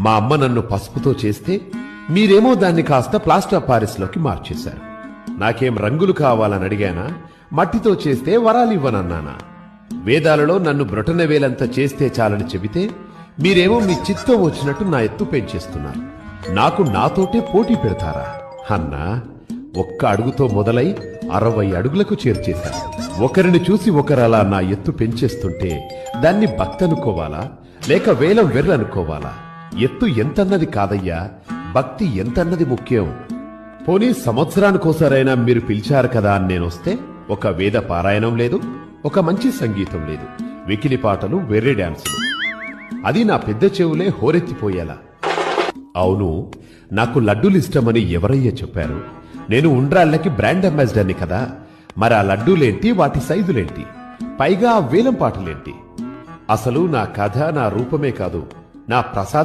మా అమ్మ నన్ను పసుపుతో చేస్తే మీరేమో దాన్ని కాస్త ప్లాస్టర్ ఆఫ్ పారిస్లోకి మార్చేశారు. నాకేం రంగులు కావాలని అడిగానా? మట్టితో చేస్తే వరాలివ్వనన్నానా? వేదాలలో నన్ను బ్రొటనవేలంత చేస్తే చాలని చెబితే మీరేమో మీ చిత్తం వచ్చినట్టు నా ఎత్తు పెంచేస్తున్నారు. నాకు నాతోటే పోటీ పెడతారా అన్నా? ఒక్క అడుగుతో మొదలై 60 అడుగులకు చేర్చేశాను. ఒకరిని చూసి ఒకరలా నా ఎత్తు పెంచేస్తుంటే దాన్ని భక్తనుకోవాలా లేక వేలం వెర్రనుకోవాలా? ఎత్తు ఎంతన్నది కాదయ్యా, భక్తి ఎంతన్నది ముఖ్యం. పోనీ సంవత్సరానికోసారైనా మీరు పిలిచారు కదా అని నేనొస్తే ఒక వేద పారాయణం లేదు, ఒక మంచి సంగీతం లేదు, వెకిలి పాటలు, వెర్రి డాన్సులు. అది నా పెద్ద చెవులే హోరెత్తిపోయేలా. అవును, నాకు లడ్డూలిష్టమని ఎవరయ్యా చెప్పారు? నేను ఉండ్రాళ్ళకి బ్రాండ్ అంబాసిడర్ని కదా. మరి ఆ లడ్డూలేంటి, వాటి సైజులేంటి, పైగా ఆ వేలం పాటలేంటి? అసలు నా కథ, నా రూపమే కాదు, నా ప్రసాదం